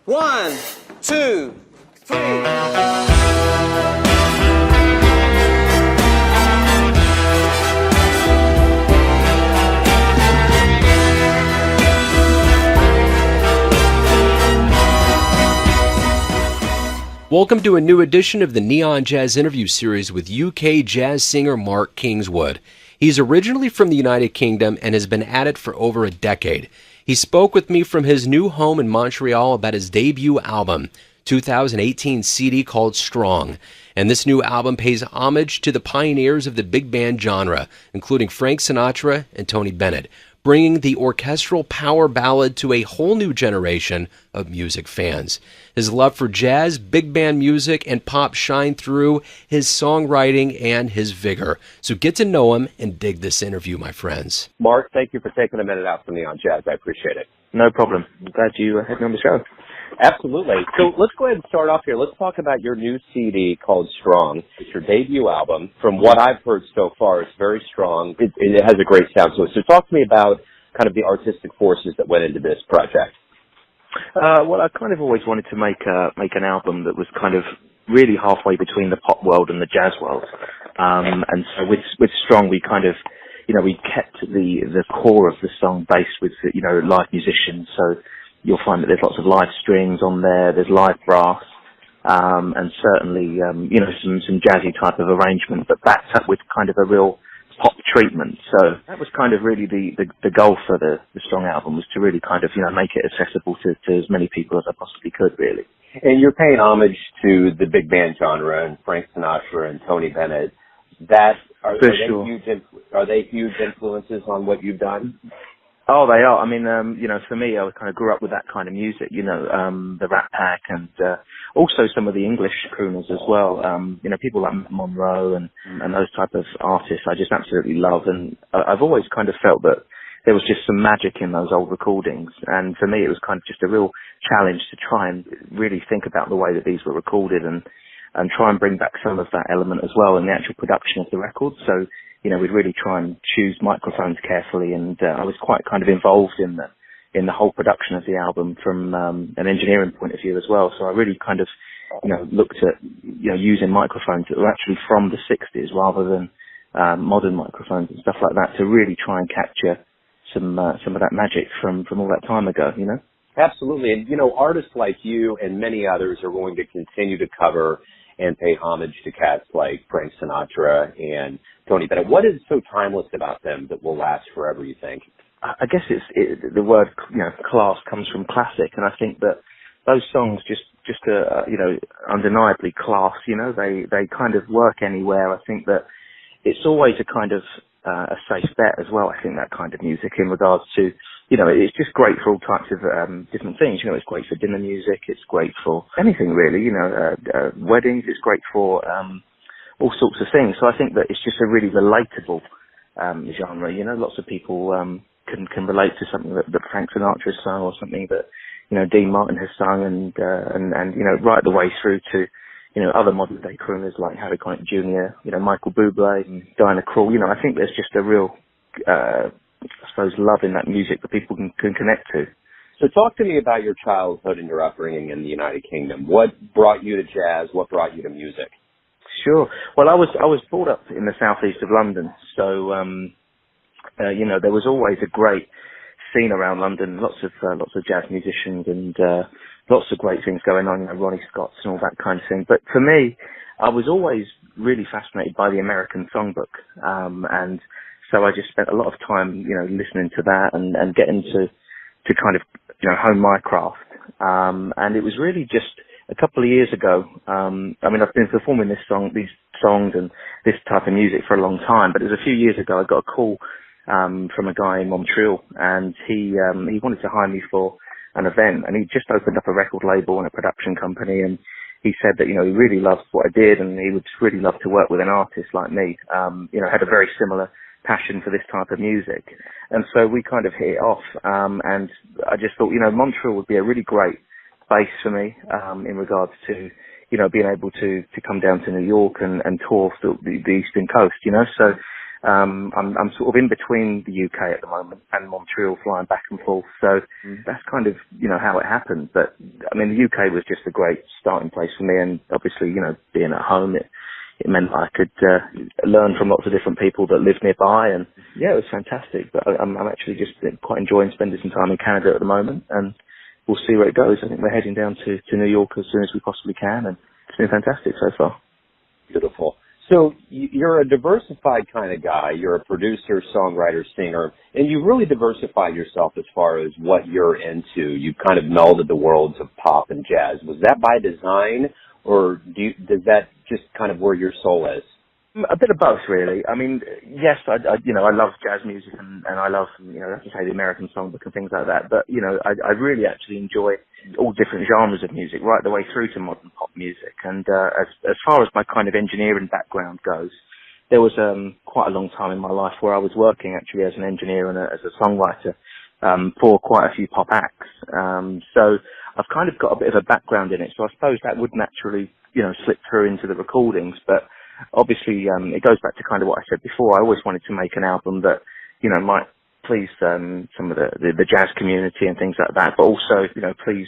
1, 2, 3. Welcome to a new edition of the Neon Jazz interview series with UK jazz singer Mark Kingswood. He's originally from the United Kingdom and has been at it for over a decade. He spoke with me from his new home in Montreal about his debut album, 2018 CD called Strong. And this new album pays homage to the pioneers of the big band genre, including Frank Sinatra and Tony Bennett, bringing the orchestral power ballad to a whole new generation of music fans. His love for jazz, big band music, and pop shine through his songwriting and his vigor. So get to know him and dig this interview, my friends. Mark, thank you for taking a minute out from Neon Jazz. I appreciate it. No problem. I'm glad you had me on the show. Absolutely. So let's go ahead and start off here. Let's talk about your new CD called Strong. It's your debut album. From what I've heard so far, it's very strong. It has a great sound to it. So talk to me about kind of the artistic forces that went into this project. Well, I kind of always wanted to make an album that was kind of really halfway between the pop world and the jazz world. And so with Strong, we kind of, we kept the core of the song based with, live musicians. So you'll find that there's lots of live strings on there. There's live brass, and certainly, some jazzy type of arrangement, but backed up with kind of a real pop treatment. So that was kind of really the goal for the Strong album, was to really kind of, make it accessible to as many people as I possibly could, really. And you're paying homage to the big band genre and Frank Sinatra and Tony Bennett. Are they huge influences on what you've done? Oh, they are. I mean, for me, I kind of grew up with that kind of music, the Rat Pack and also some of the English crooners as well. People like Monroe and those type of artists I just absolutely love. And I've always kind of felt that there was just some magic in those old recordings. And for me, it was kind of just a real challenge to try and really think about the way that these were recorded and try and bring back some of that element as well in the actual production of the record. So, we'd really try and choose microphones carefully, and I was quite kind of involved in the whole production of the album from an engineering point of view as well. So I really kind of, looked at, using microphones that were actually from the 60s rather than modern microphones and stuff like that to really try and capture some of that magic from all that time ago, Absolutely. And, artists like you and many others are going to continue to cover and pay homage to cats like Frank Sinatra and Tony Bennett. What is so timeless about them that will last forever, you think? I guess the word, class comes from classic, and I think that those songs just undeniably class, they kind of work anywhere. I think that it's always a kind of a safe bet as well, I think, that kind of music in regards to, it's just great for all types of different things. It's great for dinner music, it's great for anything really, weddings, it's great for all sorts of things. So I think that it's just a really relatable genre, lots of people can relate to something that Frank Sinatra has sung, or something that, Dean Martin has sung, and right the way through to, other modern day crooners like Harry Connick Jr., Michael Bublé and Diana Krall. I think there's just a real, I suppose, love in that music that people can connect to. So talk to me about your childhood and your upbringing in the United Kingdom. What brought you to jazz? What brought you to music? Sure. Well, I was brought up in the southeast of London, so there was always a great scene around London. Lots of jazz musicians and lots of great things going on. Ronnie Scott's and all that kind of thing. But for me, I was always really fascinated by the American songbook, and so I just spent a lot of time, listening to that and getting to kind of hone my craft. And it was really just a couple of years ago. I've been performing these songs and this type of music for a long time, but it was a few years ago I got a call from a guy in Montreal, and he wanted to hire me for an event, and he just opened up a record label and a production company, and he said that, he really loved what I did, and he would really love to work with an artist like me, had a very similar passion for this type of music. And so we kind of hit it off, and I just thought, Montreal would be a really great base for me, in regards to, being able to come down to New York and tour the Eastern Coast, So I'm sort of in between the UK at the moment and Montreal, flying back and forth. So that's kind of, how it happened. But I mean, the UK was just a great starting place for me. And obviously, being at home, it meant I could learn from lots of different people that live nearby. And yeah, it was fantastic. But I'm actually just quite enjoying spending some time in Canada at the moment. And we'll see where it goes. I think we're heading down to New York as soon as we possibly can. And it's been fantastic so far. Beautiful. So you're a diversified kind of guy. You're a producer, songwriter, singer, and you've really diversified yourself as far as what you're into. You've kind of melded the worlds of pop and jazz. Was that by design, or does that just kind of where your soul is? A bit of both, really. I mean, yes, I love jazz music and I love, as I say, the American songbook and things like that. But, I really actually enjoy all different genres of music, right the way through to modern pop music. And as far as my kind of engineering background goes, there was quite a long time in my life where I was working actually as an engineer and as a songwriter for quite a few pop acts. So I've kind of got a bit of a background in it. So I suppose that would naturally, slip through into the recordings. But obviously, it goes back to kind of what I said before. I always wanted to make an album that, might please some of the jazz community and things like that, but also, please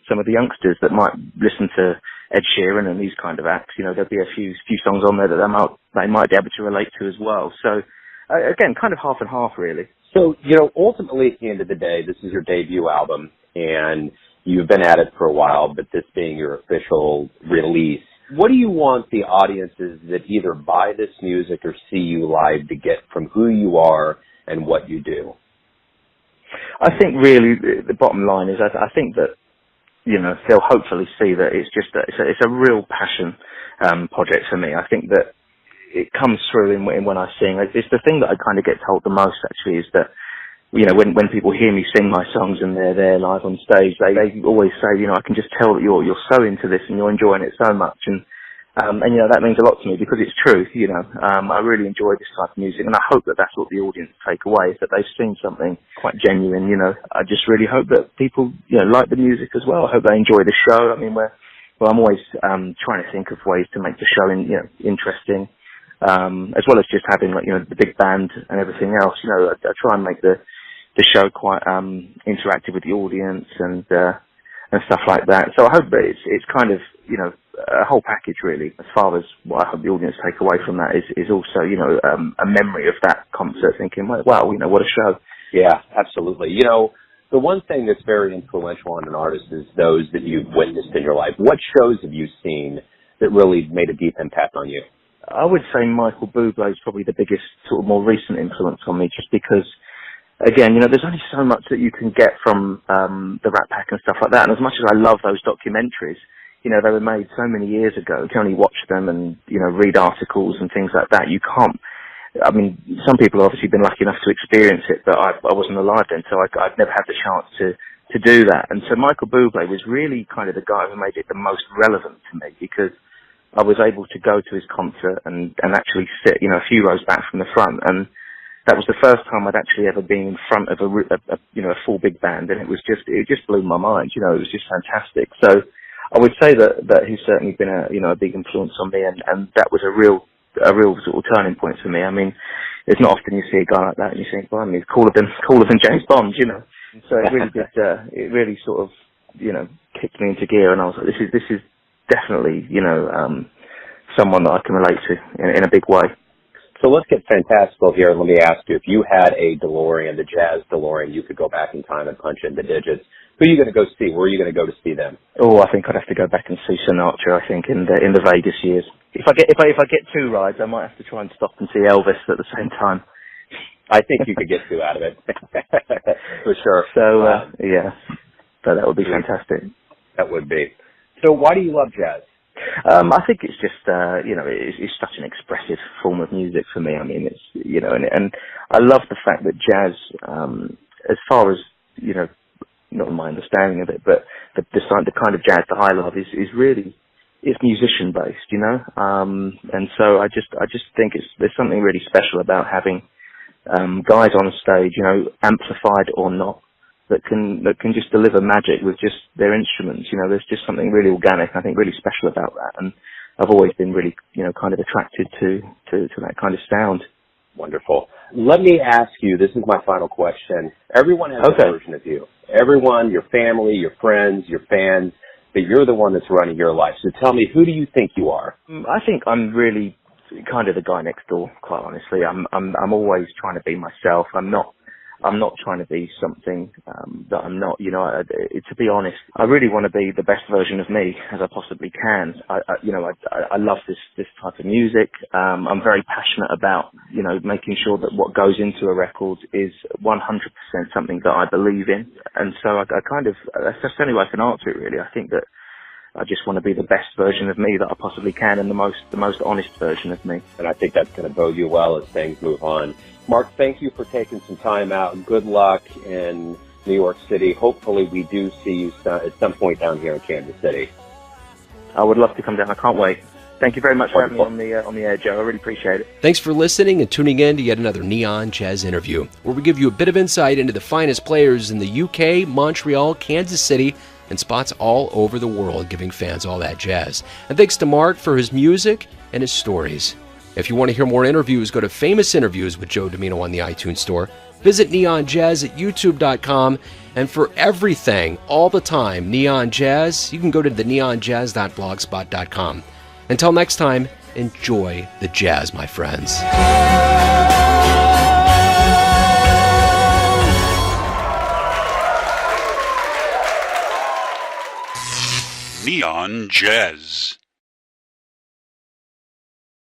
some of the youngsters that might listen to Ed Sheeran and these kind of acts. There'll be a few songs on there that they might be able to relate to as well. So again, kind of half and half, really. So, ultimately at the end of the day, this is your debut album, and you've been at it for a while, but this being your official release, what do you want the audiences that either buy this music or see you live to get from who you are and what you do? I think really the bottom line is I think that, they'll hopefully see that it's just it's a real passion project for me. I think that it comes through in when I sing. It's the thing that I kind of get told the most, actually, is that, when people hear me sing my songs and they're there live on stage, they always say, I can just tell that you're so into this and you're enjoying it so much. And that means a lot to me because it's true. I really enjoy this type of music, and I hope that that's what the audience take away, is that they've seen something quite genuine. I just really hope that people, like the music as well. I hope they enjoy the show. I mean, I'm always trying to think of ways to make the show interesting, as well as just having the big band and everything else. I try and make the show quite interactive with the audience and stuff like that. So I hope that it's kind of a whole package, really. As far as what I hope the audience take away from that is also a memory of that concert, thinking, wow, what a show. Yeah, absolutely. The one thing that's very influential on an artist is those that you've witnessed in your life. What shows have you seen that really made a deep impact on you? I would say Michael Bublé is probably the biggest sort of more recent influence on me, just because, again, there's only so much that you can get from the Rat Pack and stuff like that. And as much as I love those documentaries, they were made so many years ago. You can only watch them and, read articles and things like that. You can't. I mean, some people have obviously been lucky enough to experience it, but I wasn't alive then, so I'd never had the chance to do that. And so Michael Bublé was really kind of the guy who made it the most relevant to me, because I was able to go to his concert and actually sit, a few rows back from the front. And that was the first time I'd actually ever been in front of a full big band, and it just blew my mind. It was just fantastic. So I would say that he's certainly been a big influence on me, and that was a real sort of turning point for me. I mean, it's not often you see a guy like that and you think, well, he's cooler than James Bond, So it really did. It really sort of kicked me into gear, and I was like, this is definitely someone that I can relate to in a big way. So let's get fantastical here. Let me ask you, if you had a DeLorean, the jazz DeLorean, you could go back in time and punch in the digits. Who are you going to go see? Where are you going to go to see them? Oh, I think I'd have to go back and see Sinatra. I think in the Vegas years. If I get two rides, I might have to try and stop and see Elvis at the same time. I think you could get two out of it for sure. So yeah, so that would be fantastic. That would be. So why do you love jazz? I think it's just, it's such an expressive form of music for me. I mean, it's, and I love the fact that jazz, as far as, not my understanding of it, but the kind of jazz that I love is really, it's musician based, and so I just think there's something really special about having, guys on stage, amplified or not, that can just deliver magic with just their instruments. There's just something really organic, I think, really special about that. And I've always been really, kind of attracted to that kind of sound. Wonderful. Let me ask you, this is my final question. Everyone has a version of you. Everyone, your family, your friends, your fans, but you're the one that's running your life. So tell me, who do you think you are? I think I'm really kind of the guy next door, quite honestly. I'm always trying to be myself. I'm not trying to be something that I'm not. You know, to be honest, I really want to be the best version of me as I possibly can. I love this type of music. I'm very passionate about, you know, making sure that what goes into a record is 100% something that I believe in. And so I kind of, that's the only way I can answer it, really. I think that I just want to be the best version of me that I possibly can, and the most honest version of me. And I think that's going to bode you well as things move on. Mark, thank you for taking some time out. Good luck in New York City. Hopefully we do see you at some point down here in Kansas City. I would love to come down. I can't wait. Thank you very much for having me on the air, Joe. I really appreciate it. Thanks for listening and tuning in to yet another Neon Jazz interview, where we give you a bit of insight into the finest players in the UK, Montreal, Kansas City, and spots all over the world, giving fans all that jazz. And thanks to Mark for his music and his stories. If you want to hear more interviews, go to Famous Interviews with Joe Domino on the iTunes Store. Visit Neon Jazz at youtube.com. And for everything, all the time, Neon Jazz, you can go to the neonjazz.blogspot.com. Until next time, enjoy the jazz, my friends. Neon Jazz.